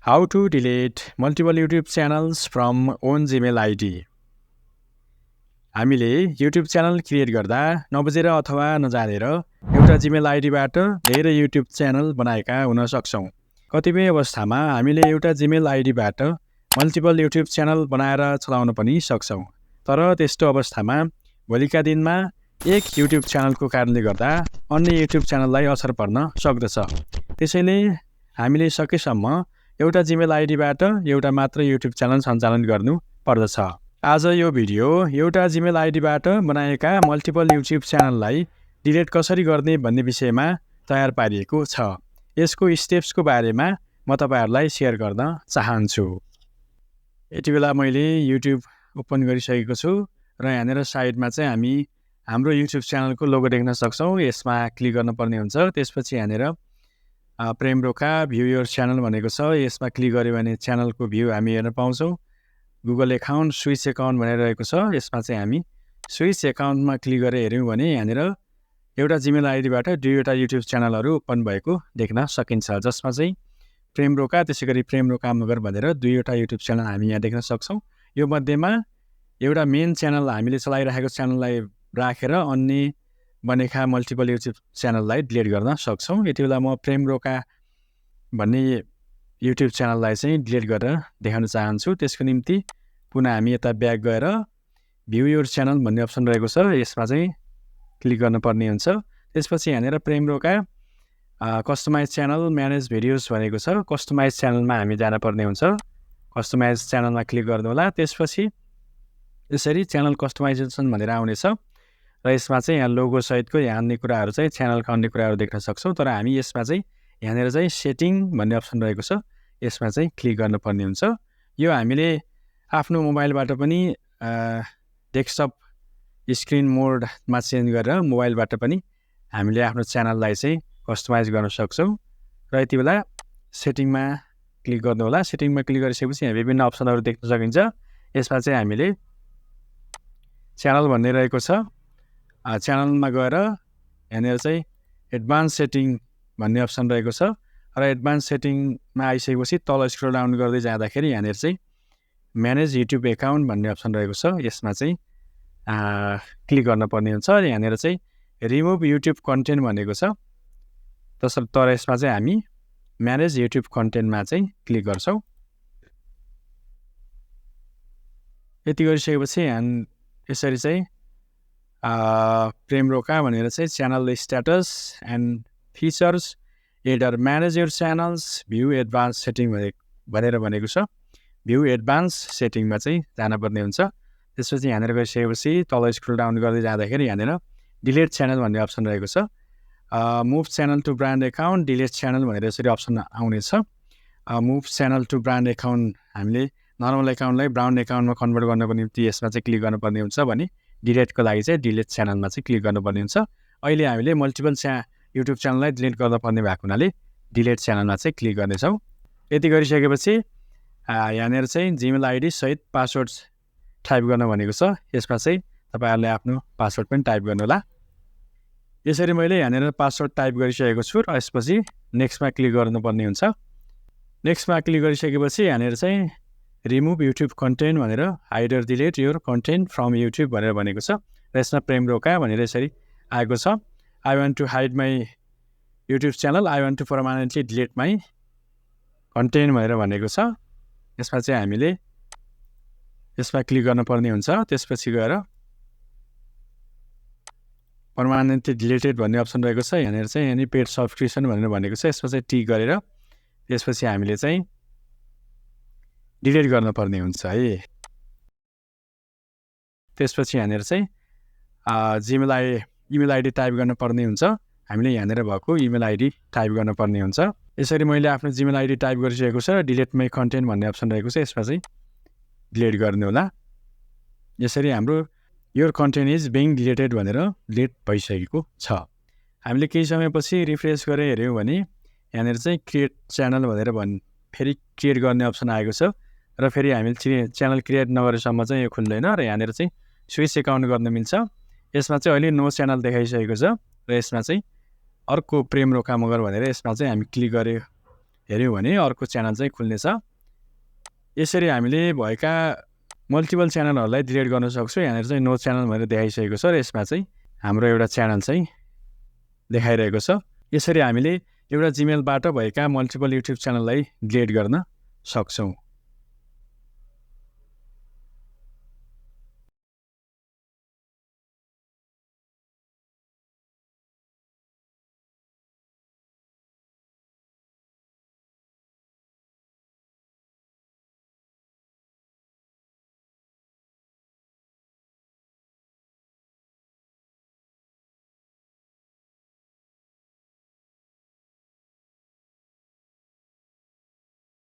How to delete multiple YouTube channels from own Gmail ID. हामीले YouTube channel create गर्दा नबुझेर अथवा नजानेर एउटा Gmail आइडीबाट धेरै YouTube च्यानल बनाएका हुन सक्छौं। कतिपय अवस्थामा हामीले एउटा Gmail आइडीबाट मल्टिपल YouTube च्यानल बनाएर चलाउन पनि सक्छौं। तर त्यस्तो अवस्थामा भोलिका दिनमा एक YouTube च्यानलको कारणले गर्दा अन्य YouTube च्यानललाई असर पर्न सक्दछ। त्यसैले हामीले सकेसम्म एउटा Gmail आइडीबाट एउटा मात्र YouTube च्यानल सञ्चालन गर्नु पर्दछ। आज यो भिडियो एउटा Gmail आइडीबाट बनाएका मल्टिपल YouTube च्यानललाई डिलिट कसरी गर्ने भन्ने विषयमा तयार पारिएको छ। यसको स्टेप्सको बारेमा म तपाईहरुलाई शेयर गर्न चाहन्छु। यति बेला मैले YouTube ओपन गरिसकेको छु र यहाँनेर साइडमा चाहिँ हामी हाम्रो YouTube च्यानलको लोगो देख्न सक्छौं। यसमा क्लिक गर्नुपर्ने हुन्छ। त्यसपछि यहाँनेर प्रेम रोका भ्यू योर च्यानल भनेको छ। यसमा क्लिक गर्यो भने च्यानलको भ्यू हामी हेर्न पाउँछौं। गुगल एकाउन्ट स्विच एकाउन्ट भनेर रहेको छ। यसमा चाहिँ हामी स्विच एकाउन्टमा क्लिक गरेर हेर्यौं भने यहाँनेर एउटा Gmail आइडीबाट दुईवटा YouTube च्यानलहरु ओपन भएको देख्न सकिन्छ, जसमा चाहिँ प्रेम रोका त्यसैगरी प्रेम रोका मगर भनेर दुईवटा YouTube च्यानल हामी यहाँ देख्न सक्छौं। यो मध्येमा एउटा मेन च्यानल हामीले चलाइरहेको च्यानललाई राखेर अन्य बनेका मल्टिपल YouTube च्यानललाई डिलिट गर्न सक्छौं। यति बेला म प्रेम रोका भन्ने YouTube च्यानललाई चाहिँ डिलिट गरेर देखाउन चाहन्छु। त्यसको निम्ति पुनः हामी यता ब्याक गएर भ्यू योर च्यानल भन्ने अप्सन रहेको छ। यसमा चाहिँ क्लिक गर्नुपर्ने हुन्छ। त्यसपछि यहाँनेर प्रेम रोका कस्टमाइज च्यानल म्यानेज भिडियोज भनेको छ। कस्टमाइज च्यानलमा हामी जानुपर्ने हुन्छ। कस्टमाइज च्यानलमा क्लिक गर्नु होला। त्यसपछि यसरी च्यानल कस्टमाइजेसन भनेर आउनेछ र यसमा चाहिँ यहाँ लोगो सहितको यहाँ अन्य कुराहरु चाहिँ च्यानलका अन्य कुराहरु देख्न सक्छौं। तर हामी यसमा चाहिँ यहाँनेर चाहिँ सेटिङ भन्ने अप्सन रहेको छ। यसमा चाहिँ क्लिक गर्नुपर्ने हुन्छ। यो हामीले आफ्नो मोबाइलबाट पनि डेस्कटप स्क्रिन मोडमा चेन्ज गरेर मोबाइलबाट पनि हामीले आफ्नो च्यानललाई चाहिँ कस्टमाइज गर्न सक्छौं। र यति बेला सेटिङमा क्लिक गर्नु होला। सेटिङमा क्लिक गरिसकेपछि यहाँ विभिन्न अप्सनहरु देख्न सकिन्छ। यसमा चाहिँ हामीले च्यानल भन्ने रहेको छ। च्यानलमा गएर यहाँनेर चाहिँ एडभान्स सेटिङ भन्ने अप्सन रहेको छ र एडभान्स सेटिङमा आइसकेपछि तल स्क्रल डाउन गर्दै जाँदाखेरि यहाँनेर चाहिँ म्यानेज युट्युब एकाउन्ट भन्ने अप्सन रहेको छ। यसमा चाहिँ क्लिक गर्नुपर्ने हुन्छ। यहाँनेर चाहिँ रिमुभ युट्युब कन्टेन्ट भनेको छ। तर यसमा चाहिँ हामी म्यानेज युट्युब कन्टेन्टमा चाहिँ क्लिक गर्छौं। यति गरिसकेपछि यसरी चाहिँ प्रेम रोका भनेर चाहिँ channel status and features adder manage your channels view advance setting भनेर भनेको छ। भ्यू एडभान्स सेटिङमा चाहिँ जानुपर्ने हुन्छ। त्यसपछि यहाँनेर गइसकेपछि तल स्क्रल डाउन गर्दै जाँदाखेरि यहाँनेर डिलिट च्यानल भन्ने अप्सन रहेको छ। Move channel to brand account delete channel भनेर यसरी अप्सन आउनेछ। Move channel to brand account हामीले नर्मल एकाउन्टलाई ब्रान्ड एकाउन्टमा कन्भर्ट गर्नको निम्ति यसमा चाहिँ क्लिक गर्नुपर्ने हुन्छ भने डिलिटको लागि चाहिँ डिलिट च्यानलमा चाहिँ क्लिक गर्नुपर्ने हुन्छ। अहिले हामीले मल्टिपल YouTube च्यानललाई डिलिट गर्नुपर्ने भएको हुनाले डिलिट च्यानलमा चाहिँ क्लिक गर्नेछौँ। यति गरिसकेपछि यहाँनेर चाहिँ Gmail आइडी सहित पासवर्ड टाइप गर्न भनेको छ। यसमा चाहिँ तपाईहरुले आफ्नो पासवर्ड पनि टाइप गर्नु होला। यसरी मैले यहाँनेर पासवर्ड टाइप गरिसकेको छु र यसपछि नेक्स्टमा क्लिक गर्नुपर्ने हुन्छ। नेक्स्टमा क्लिक गरिसकेपछि यहाँनेर चाहिँ रिमुभ युट्युब कन्टेन्ट भनेर hide or delete your content from YouTube भनेर भनेको छ। र यसमा प्रेम रोका भनेर यसरी आएको छ। I want to hide my YouTube channel. I want to permanently delete my content भनेर भनेको छ। यसमा चाहिँ हामीले यसमा क्लिक गर्नुपर्ने हुन्छ। त्यसपछि गएर permanently deleted भन्ने अप्सन रहेको छ। यहाँनेर चाहिँ एनी पेड सब्सक्रिप्सन भनेर भनेको छ। यसमा चाहिँ टिक गरेर त्यसपछि हामीले चाहिँ डिलिट गर्नुपर्ने हुन्छ है। त्यसपछि यहाँनेर चाहिँ इमेल आइडी टाइप गर्नुपर्ने हुन्छ। हामीले यहाँनेर भएको इमेल आइडी टाइप गर्नुपर्ने हुन्छ। यसरी मैले आफ्नो Gmail आइडी टाइप गरिसकेको छ। डिलिट माई कन्टेन्ट भन्ने अप्सन रहेको छ। यसमा चाहिँ डिलिट गर्नु होला। यसरी हाम्रो your content is being deleted भनेर डिलिट भइसकेको छ। हामीले केही समयपछि रिफ्रेस गरेर हेर्यौं भने यहाँनेर चाहिँ क्रिएट च्यानल भनेर फेरि क्रिएट गर्ने अप्सन आएको छ र फेरि हामीले च्यानल क्रिएट नगरेसम्म चाहिँ यो खुल्दैन र यहाँनेर चाहिँ स्विच एकाउन्ट गर्न मिल्छ। यसमा चाहिँ अहिले नो च्यानल देखाइसकेको छ र यसमा चाहिँ अर्को प्रेम रोका मगर भनेर यसमा चाहिँ हामी क्लिक हेऱ्यौँ भने अर्को च्यानल चाहिँ खुल्नेछ। यसरी हामीले भएका मल्टिपल च्यानलहरूलाई डिलिट गर्न सक्छौँ। यहाँनिर चाहिँ नो च्यानल भनेर देखाइसकेको छ र यसमा चाहिँ हाम्रो एउटा च्यानल चाहिँ देखाइरहेको छ। यसरी हामीले एउटा जिमेलबाट भएका मल्टिपल युट्युब च्यानललाई डिलिट गर्न सक्छौँ।